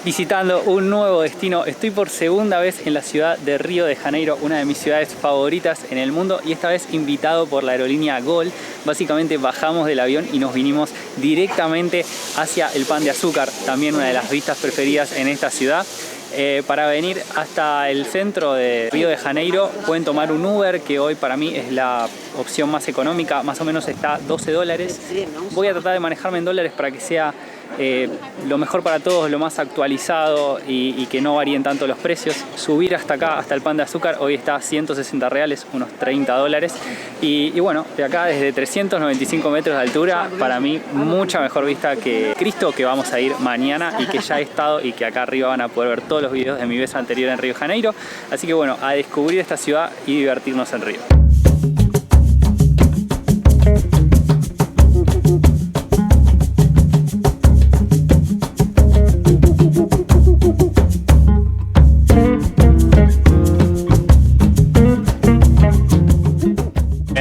visitando un nuevo destino. Estoy por segunda vez en la ciudad de Río de Janeiro, una de mis ciudades favoritas en el mundo, y esta vez invitado por la aerolínea Gol. Básicamente bajamos del avión y nos vinimos directamente hacia el Pan de Azúcar, también una de las vistas preferidas en esta ciudad. Para venir hasta el centro de Río de Janeiro pueden tomar un Uber, que hoy para mí es la opción más económica, más o menos está $12. Voy a tratar de manejarme en dólares para que sea lo mejor para todos, lo más actualizado y que no varíen tanto los precios. Subir hasta acá, hasta el Pan de Azúcar, hoy está a 160 reales, unos $30. Y bueno, de acá desde 395 metros de altura, para mí mucha mejor vista que Cristo, que vamos a ir mañana y que ya he estado, y que acá arriba van a poder ver todos los videos de mi vez anterior en Río de Janeiro. Así que bueno, a descubrir esta ciudad y divertirnos en Río.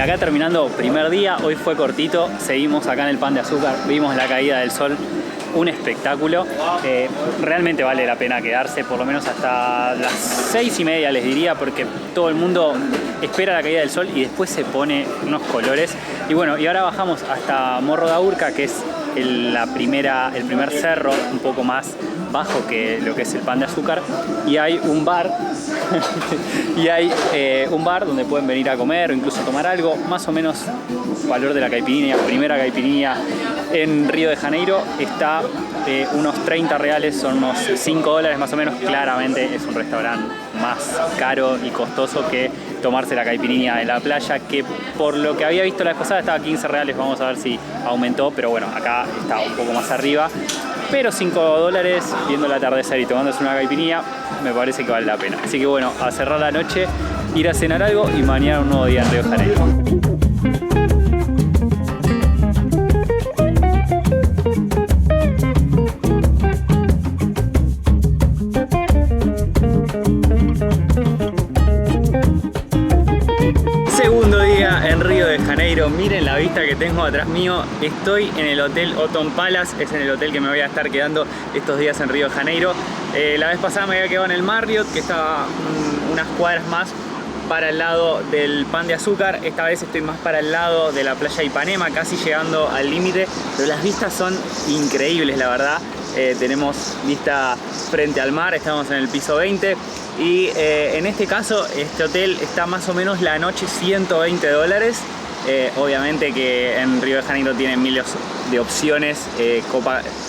Acá terminando primer día, hoy fue cortito, seguimos acá en el Pan de Azúcar, vimos la caída del sol, un espectáculo. Realmente vale la pena quedarse por lo menos hasta las 6:30 les diría, porque todo el mundo espera la caída del sol y después se pone unos colores. Y bueno, y ahora bajamos hasta Morro da Urca, que es el primer cerro, un poco más bajo que lo que es el Pan de Azúcar, y hay un bar un bar donde pueden venir a comer o incluso tomar algo. Más o menos valor de la caipirinha, primera caipirinha en Río de Janeiro, está unos 30 reales, son unos $5 más o menos. Claramente es un restaurante más caro y costoso que tomarse la caipirinha en la playa, que por lo que había visto la vez pasada estaba a 15 reales, vamos a ver si aumentó, pero bueno, acá está un poco más arriba. Pero $5 viendo el atardecer y tomándose una caipirinha, me parece que vale la pena. Así que bueno, a cerrar la noche, ir a cenar algo y mañana un nuevo día en Río de Janeiro. Segundo día en Río de Janeiro, miren la vista que tengo atrás mío. Estoy en el Hotel Othon Palace, es en el hotel que me voy a estar quedando estos días en Río de Janeiro. La vez pasada me había quedado en el Marriott, que estaba unas cuadras más para el lado del Pan de Azúcar. Esta vez estoy más para el lado de la playa de Ipanema, casi llegando al límite, pero las vistas son increíbles, la verdad. Tenemos vista frente al mar, estamos en el piso 20. Y en este caso, este hotel está más o menos la noche $120. Obviamente que en Río de Janeiro tienen miles de opciones.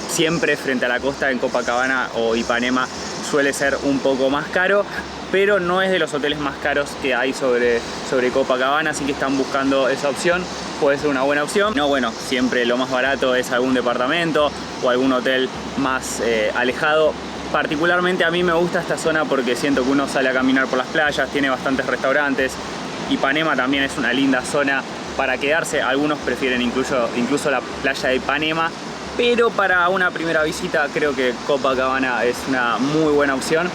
Siempre frente a la costa, en Copacabana o Ipanema, suele ser un poco más caro, pero no es de los hoteles más caros que hay sobre Copacabana, así que están buscando esa opción. Puede ser una buena opción. No, bueno, siempre lo más barato es algún departamento o algún hotel más alejado. Particularmente a mí me gusta esta zona porque siento que uno sale a caminar por las playas, tiene bastantes restaurantes. Ipanema también es una linda zona para quedarse. Algunos prefieren incluso la playa de Ipanema, pero para una primera visita creo que Copacabana es una muy buena opción.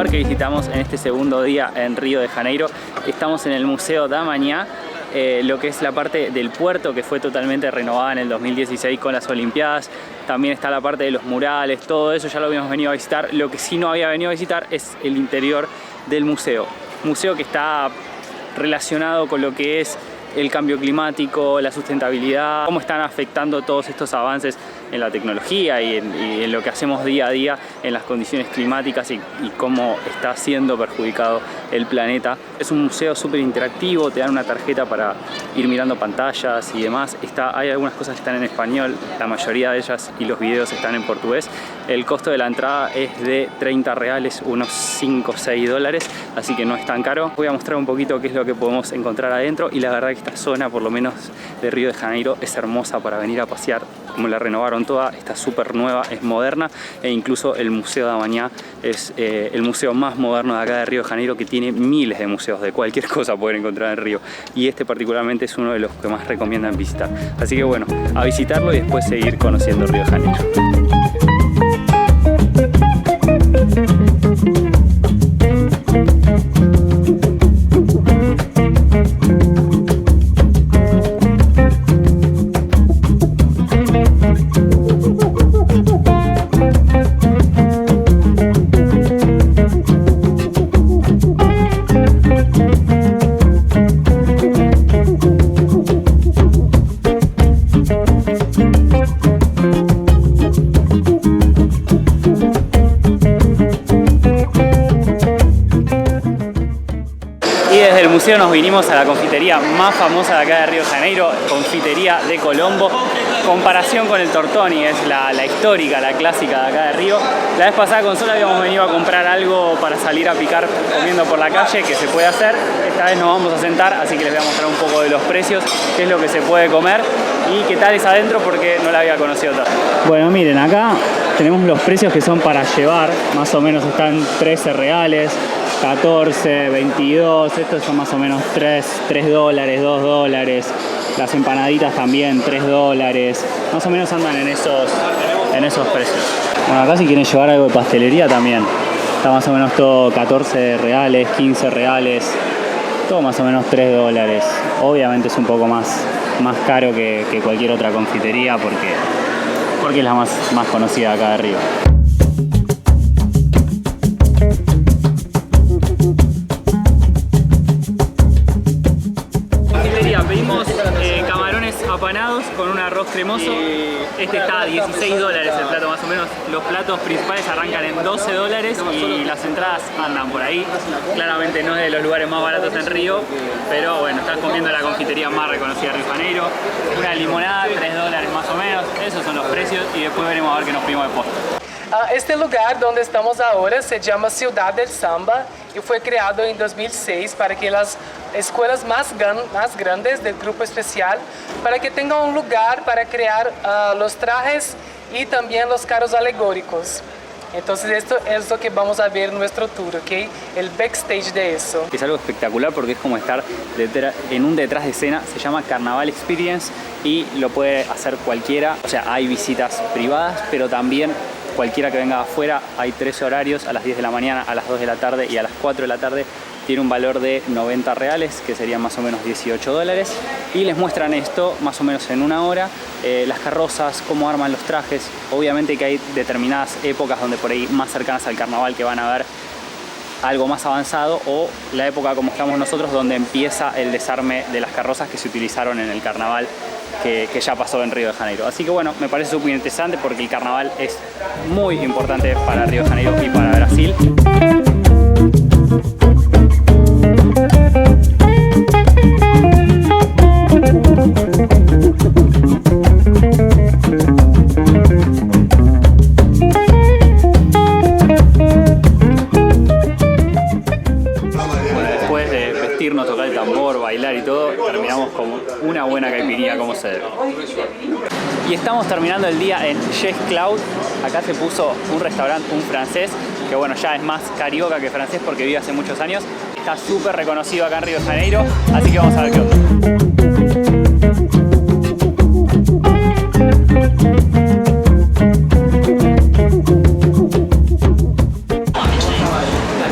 Que visitamos en este segundo día en Río de Janeiro, estamos en el Museo da Manhã, lo que es la parte del puerto, que fue totalmente renovada en el 2016 con las Olimpiadas. También está la parte de los murales, todo eso ya lo habíamos venido a visitar. Lo que sí no había venido a visitar es el interior del museo que está relacionado con lo que es el cambio climático, la sustentabilidad, cómo están afectando todos estos avances en la tecnología y en lo que hacemos día a día en las condiciones climáticas y cómo está siendo perjudicado el planeta. Es un museo súper interactivo, te dan una tarjeta para ir mirando pantallas y demás. Hay algunas cosas que están en español, la mayoría de ellas, y los videos están en portugués. El costo de la entrada es de 30 reales, unos 5 o 6 dólares, así que no es tan caro. Voy a mostrar un poquito qué es lo que podemos encontrar adentro y la verdad que esta zona, por lo menos de Río de Janeiro, es hermosa para venir a pasear. Como la renovaron toda, está súper nueva, es moderna, e incluso el Museo da Manhã es el museo más moderno de acá de Río de Janeiro, que tiene miles de museos de cualquier cosa poder encontrar en Río, y este particularmente es uno de los que más recomiendan visitar. Así que bueno, a visitarlo y después seguir conociendo Río de Janeiro. Desde el museo nos vinimos a la confitería más famosa de acá de Río de Janeiro, Confitería de Colombo. Comparación con el Tortoni, es la histórica, la clásica de acá de Río. La vez pasada con Sol habíamos venido a comprar algo para salir a picar comiendo por la calle, que se puede hacer. Esta vez nos vamos a sentar, así que les voy a mostrar un poco de los precios, qué es lo que se puede comer y qué tal es adentro, porque no la había conocido tanto. Bueno, miren, acá tenemos los precios que son para llevar, más o menos están 13 reales. 14, 22, estos son más o menos 3 dólares, 2 dólares. Las empanaditas también, 3 dólares. Más o menos andan en esos precios. Bueno, acá si quieren llevar algo de pastelería también. Está más o menos todo 14 reales, 15 reales. Todo más o menos 3 dólares. Obviamente es un poco más caro que cualquier otra confitería porque es la más conocida acá de Río. Pedimos camarones apanados con un arroz cremoso. Este está a 16 dólares el plato más o menos. Los platos principales arrancan en 12 dólares y las entradas andan por ahí. Claramente no es de los lugares más baratos en Río, pero bueno, estás comiendo la confitería más reconocida de Río de Janeiro. Una limonada, 3 dólares más o menos. Esos son los precios y después veremos a ver qué nos pedimos de postre. Este lugar donde estamos ahora se llama Ciudad del Samba y fue creado en 2006 para que las escuelas más grandes del grupo especial, para que tengan un lugar para crear los trajes y también los carros alegóricos. Entonces esto es lo que vamos a ver en nuestro tour, ¿ok? El backstage de eso. Es algo espectacular porque es como estar en un detrás de escena, se llama Carnaval Experience y lo puede hacer cualquiera. O sea, hay visitas privadas, pero también cualquiera que venga afuera. Hay 13 horarios, a las 10 de la mañana, a las 2 de la tarde y a las 4 de la tarde. Tiene un valor de 90 reales, que serían más o menos 18 dólares. Y les muestran esto más o menos en una hora, las carrozas, cómo arman los trajes. Obviamente que hay determinadas épocas donde por ahí más cercanas al carnaval que van a ver algo más avanzado, o la época como estamos nosotros donde empieza el desarme de las carrozas que se utilizaron en el carnaval que ya pasó en Río de Janeiro. Así que bueno, me parece súper interesante porque el carnaval es muy importante para Río de Janeiro y para Brasil. Tocar el tambor, bailar y todo, terminamos con una buena caipirinha como se debe. Y estamos terminando el día en Yes Cloud. Acá se puso un restaurante, un francés, que bueno, ya es más carioca que francés porque vive hace muchos años. Está súper reconocido acá en Río de Janeiro, así que vamos a ver qué onda.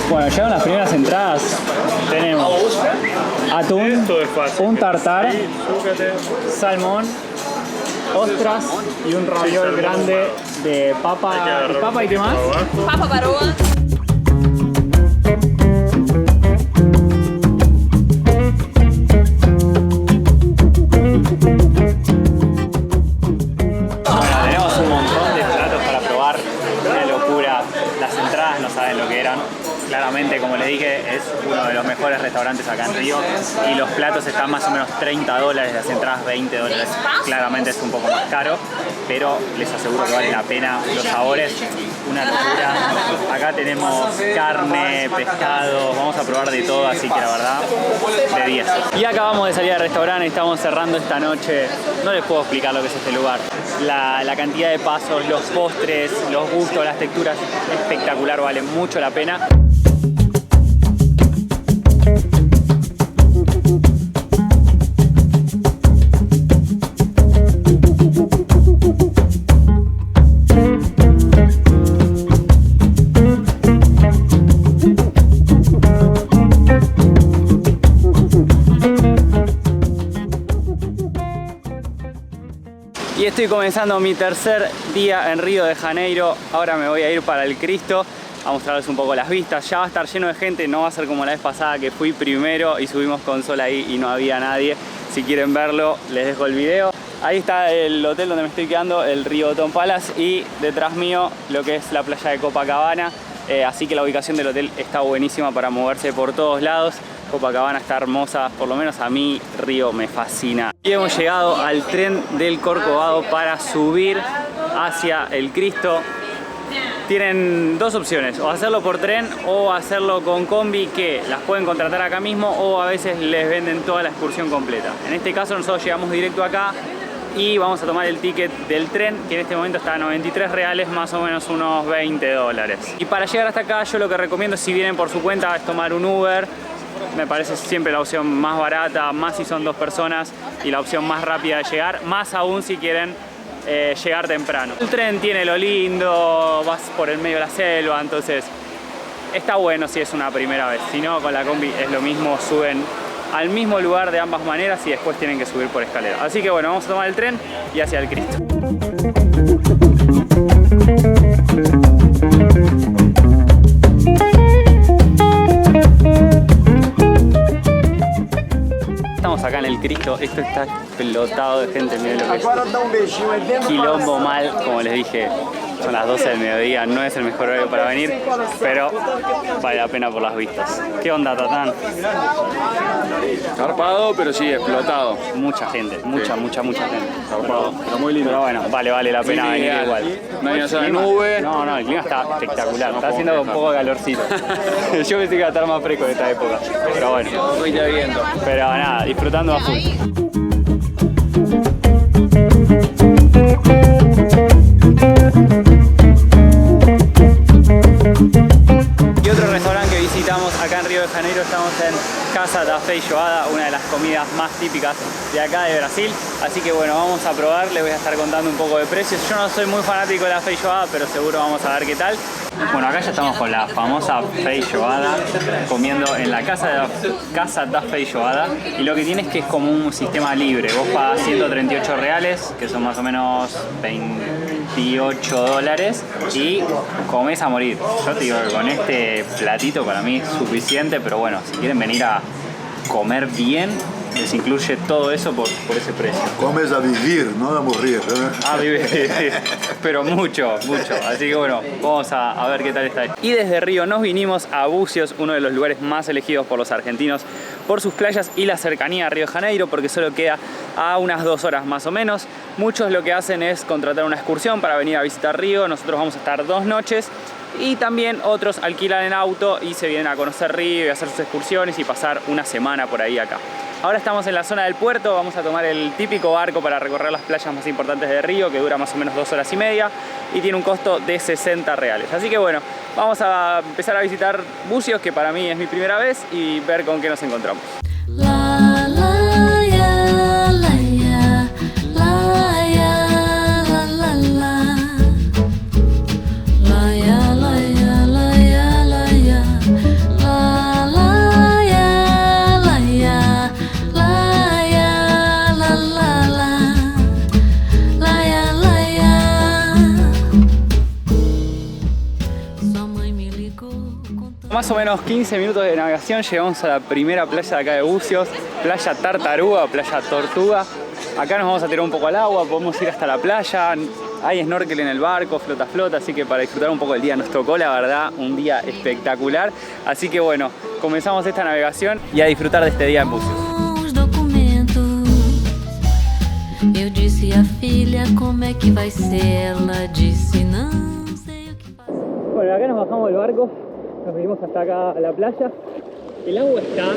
Bueno, llegan las primeras entradas. Tenemos atún, un tartar, salmón, ostras y un raviol grande de papa y qué más. Papa baroa. Tenemos un montón de platos para probar, una locura. Las entradas no saben lo que eran. claramente, como les dije, es uno de los mejores restaurantes acá en Río y los platos están más o menos $30, las entradas $20. Claramente es un poco más caro, pero les aseguro que vale la pena. Los sabores, una locura. Acá tenemos carne, pescado, vamos a probar de todo, así que la verdad, de 10. Y acabamos de salir al restaurante, estamos cerrando esta noche. No les puedo explicar lo que es este lugar. La cantidad de pasos, los postres, los gustos, las texturas, espectacular, vale mucho la pena. Y estoy comenzando mi tercer día en Río de Janeiro. Ahora me voy a ir para el Cristo a mostrarles un poco las vistas. Ya va a estar lleno de gente, no va a ser como la vez pasada que fui primero y subimos con sol ahí y no había nadie. Si quieren verlo, les dejo el video. Ahí está el hotel donde me estoy quedando, el Rio Otton Palace, y detrás mío lo que es la playa de Copacabana. Así que la ubicación del hotel está buenísima para moverse por todos lados. Copacabana está hermosa, por lo menos a mí Río me fascina. Y hemos llegado al tren del Corcovado para subir hacia el Cristo. Tienen dos opciones, o hacerlo por tren o hacerlo con combi, que las pueden contratar acá mismo o a veces les venden toda la excursión completa. En este caso nosotros llegamos directo acá y vamos a tomar el ticket del tren, que en este momento está a 93 reales, más o menos unos $20. Y para llegar hasta acá yo lo que recomiendo, si vienen por su cuenta, es tomar un Uber. Me parece siempre la opción más barata, más si son dos personas, y la opción más rápida de llegar, más aún si quieren llegar temprano. El tren tiene lo lindo, vas por el medio de la selva, entonces está bueno si es una primera vez. Si no, con la combi es lo mismo, suben al mismo lugar de ambas maneras y después tienen que subir por escalera. Así que bueno, vamos a tomar el tren y hacia el Cristo. Estamos acá en el Cristo, esto está explotado de gente, miren lo que es. Quilombo mal, como les dije, son las 12 del mediodía, no es el mejor horario para venir, pero vale la pena por las vistas. ¿Qué onda, Tatán? Zarpado, pero sí, explotado. Mucha gente, mucha gente. Zarpado, pero muy lindo. Pero bueno, vale la pena venir igual. No hay una nube. No, el clima está espectacular, está haciendo un poco de calorcito. Yo pensé que iba a estar más fresco en esta época, pero bueno. Hoy está viendo. Pero nada, disfrutando a full. Y otro restaurante que visitamos acá en Río de Janeiro, estamos en Casa da Feijoada, una de las comidas más típicas de acá de Brasil. Así que bueno, vamos a probar, les voy a estar contando un poco de precios. Yo no soy muy fanático de la feijoada, pero seguro vamos a ver qué tal. Bueno, acá ya estamos con la famosa feijoada, comiendo en la Casa da Feijoada. Y lo que tiene es que es como un sistema libre. Vos pagás 138 reales, que son más o menos $28, y comés a morir. Yo te digo que con este platito para mí es suficiente, pero bueno, si quieren venir a comer bien, les incluye todo eso por ese precio. Comes a vivir, no a morir. A vivir, pero mucho. Así que bueno, vamos a ver qué tal está ahí. Y desde Río nos vinimos a Bucios, uno de los lugares más elegidos por los argentinos por sus playas y la cercanía a Río de Janeiro, porque solo queda a unas 2 horas más o menos. Muchos lo que hacen es contratar una excursión para venir a visitar Río. Nosotros vamos a estar 2 noches. Y también otros alquilan el auto y se vienen a conocer Río y a hacer sus excursiones y pasar una semana por ahí acá. Ahora estamos en la zona del puerto, vamos a tomar el típico barco para recorrer las playas más importantes de Río, que dura más o menos 2 horas y media y tiene un costo de 60 reales. Así que bueno, vamos a empezar a visitar Bucios, que para mí es mi primera vez, y ver con qué nos encontramos. Más o menos 15 minutos de navegación llegamos a la primera playa de acá de Bucios, playa Tartaruga, playa Tortuga. Acá nos vamos a tirar un poco al agua, podemos ir hasta la playa, hay snorkel en el barco, flota, así que para disfrutar un poco el día nos tocó, la verdad, un día espectacular. Así que bueno, comenzamos esta navegación y a disfrutar de este día en Búzios. Eu disse a filha como é que vai ser, ela disse não sei o que passa. Bueno, acá nos bajamos del barco, nos venimos hasta acá a la playa. El agua está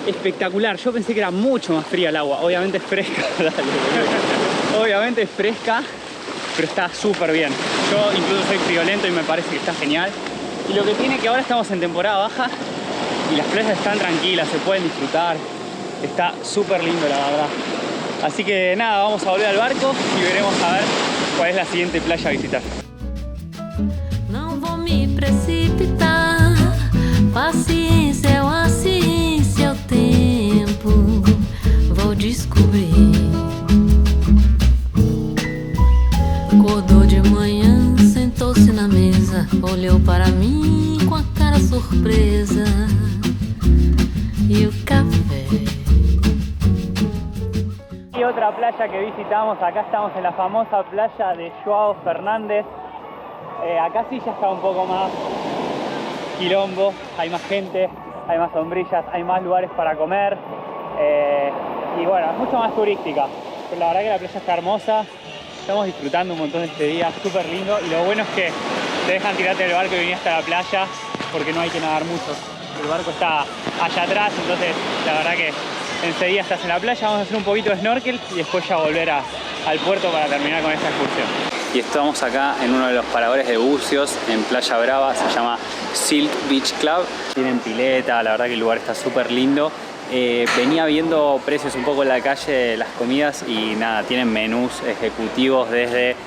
espectacular, yo pensé que era mucho más fría el agua, obviamente es fresca, obviamente es fresca, pero está súper bien. Yo incluso soy friolento y me parece que está genial. Y lo que tiene que ahora estamos en temporada baja y las playas están tranquilas, se pueden disfrutar, está súper lindo la verdad. Así que nada, vamos a volver al barco y veremos a ver cuál es la siguiente playa a visitar. Não vou me precipitar, paciência é a ciência, é o tempo, vou descobrir. Acordou de manhã, sentou-se na mesa, olhou para mim com a cara surpresa e o café. Y otra playa que visitamos, acá estamos en la famosa playa de João Fernández. Acá sí ya está un poco más quilombo, hay más gente, hay más sombrillas, hay más lugares para comer y bueno, es mucho más turística, pero la verdad que la playa está hermosa, estamos disfrutando un montón de este día, súper lindo, y lo bueno es que te dejan tirarte del barco y venir hasta la playa porque no hay que nadar mucho, el barco está allá atrás, entonces la verdad que enseguida estás en la playa. Vamos a hacer un poquito de snorkel y después ya volver al puerto para terminar con esta excursión. Y estamos acá en uno de los paradores de Búzios, en Playa Brava, se llama Silk Beach Club. Tienen pileta, la verdad que el lugar está súper lindo. Venía viendo precios un poco en la calle de las comidas y nada, tienen menús ejecutivos desde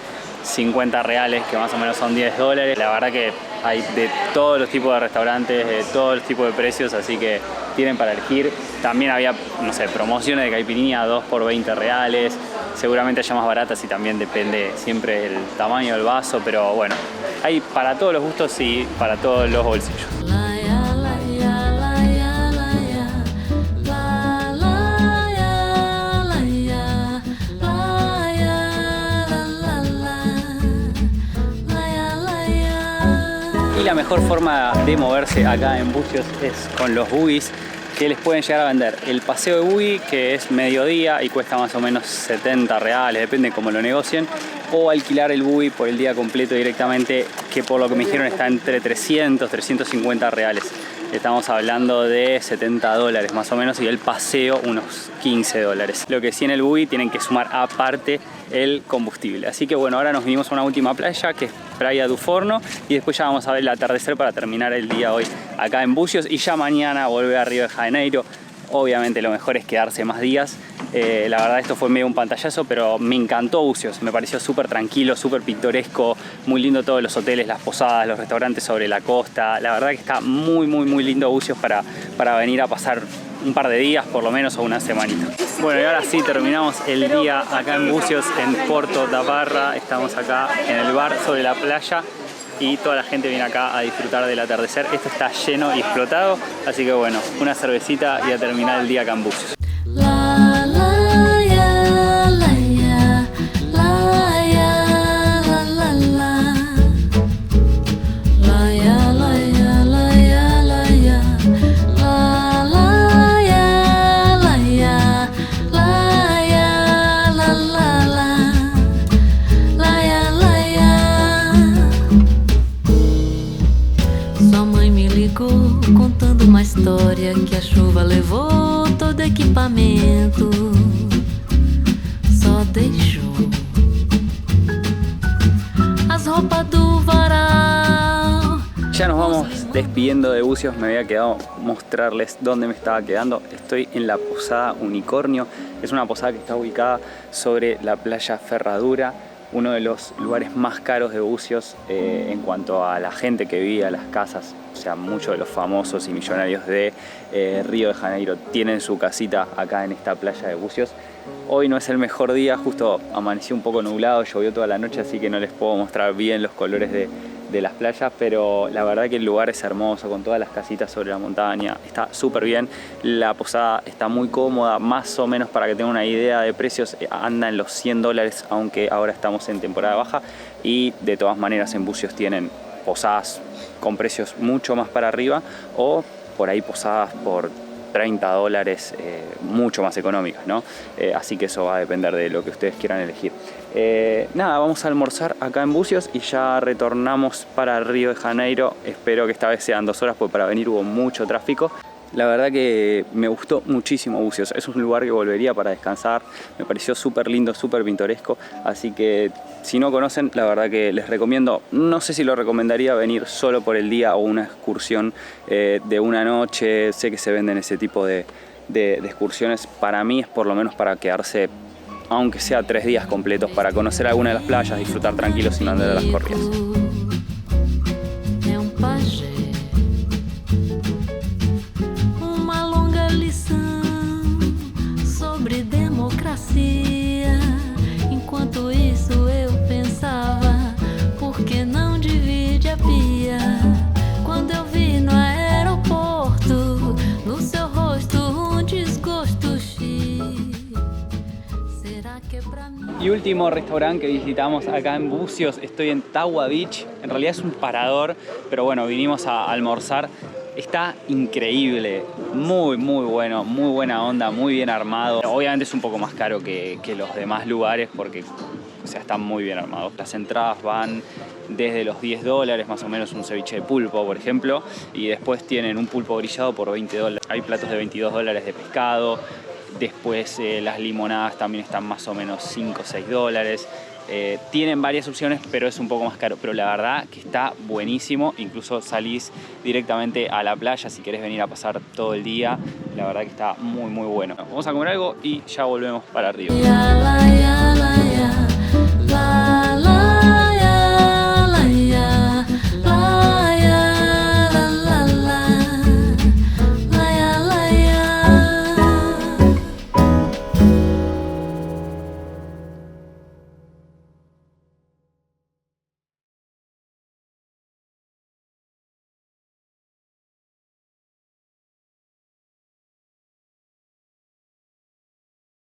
50 reales, que más o menos son $10. La verdad que hay de todos los tipos de restaurantes, de todos los tipos de precios, así que tienen para elegir. También había, no sé, promociones de caipirinha 2 por 20 reales. Seguramente haya más baratas y también depende siempre el tamaño del vaso, pero bueno, hay para todos los gustos y para todos los bolsillos. Y la mejor forma de moverse acá en Búzios es con los buggies que les pueden llegar a vender. El paseo de buggy, que es mediodía y cuesta más o menos 70 reales, depende de cómo lo negocien, o alquilar el buggy por el día completo directamente, que por lo que me dijeron está entre 300, 350 reales. Estamos hablando de $70 más o menos, y el paseo unos $15. Lo que sí, en el buggy tienen que sumar aparte el combustible. Así que bueno, ahora nos vinimos a una última playa, que es Praia do Forno, y después ya vamos a ver el atardecer para terminar el día hoy acá en Búzios, y ya mañana volver a Río de Janeiro. Obviamente lo mejor es quedarse más días. La verdad esto fue medio un pantallazo, pero me encantó Búzios, me pareció súper tranquilo, súper pintoresco, muy lindo todos los hoteles, las posadas, los restaurantes sobre la costa. La verdad que está muy lindo Búzios para venir a pasar un par de días por lo menos, o una semanita. Bueno, y ahora sí terminamos el día acá en Búzios, en Porto da Barra. Estamos acá en el bar sobre la playa y toda la gente viene acá a disfrutar del atardecer. Esto está lleno y explotado, así que bueno, una cervecita y a terminar el día acá en Búzios. Contando uma história que a chuva levou todo equipamento, só deixou as roupas do varal. Ya nos vamos despidiendo de Búzios. Me había quedado mostrarles dónde me estaba quedando. Estoy en la posada Unicornio. Es una posada que está ubicada sobre la playa Ferradura, uno de los lugares más caros de Búzios en cuanto a la gente que vive, a las casas. O sea, muchos de los famosos y millonarios de Río de Janeiro tienen su casita acá en esta playa de Búzios. Hoy no es el mejor día, justo amaneció un poco nublado, llovió toda la noche, así que no les puedo mostrar bien los colores de las playas, pero la verdad que el lugar es hermoso, con todas las casitas sobre la montaña, está súper bien. La posada está muy cómoda, más o menos para que tengan una idea de precios, anda en los $100, aunque ahora estamos en temporada baja, y de todas maneras en Bucios tienen posadas con precios mucho más para arriba, o por ahí posadas por $30, mucho más económicas, ¿no? Así que eso va a depender de lo que ustedes quieran elegir. Nada, vamos a almorzar acá en Bucios y ya retornamos para Río de Janeiro. Espero que esta vez sean 2 horas, porque para venir hubo mucho tráfico. La verdad que me gustó muchísimo Bucios, es un lugar que volvería para descansar, me pareció súper lindo, súper pintoresco, así que si no conocen, la verdad que les recomiendo. No sé si lo recomendaría venir solo por el día o una excursión de una noche. Sé que se venden ese tipo de excursiones. Para mí es por lo menos para quedarse, aunque sea 3 días completos, para conocer alguna de las playas, disfrutar tranquilos sin andar a las corridas. Enquanto isso eu pensava, por que não divide a pia? Quando eu vi no aeroporto, no seu rosto desgosto. Será que pra mim? Y último restaurante que visitamos acá en Bucios, estoy en Tawa Beach. En realidad es un parador, pero bueno, vinimos a almorzar. Está increíble, muy bueno, muy buena onda, muy bien armado. Obviamente es un poco más caro que los demás lugares porque, o sea, están muy bien armados. Las entradas van desde los $10, más o menos un ceviche de pulpo, por ejemplo, y después tienen un pulpo grillado por $20. Hay platos de $22 de pescado. Después las limonadas también están más o menos $5 o $6. Tienen varias opciones, pero es un poco más caro. Pero la verdad que está buenísimo. Incluso salís directamente a la playa si querés venir a pasar todo el día. La verdad que está muy bueno. Vamos a comer algo y ya volvemos para arriba.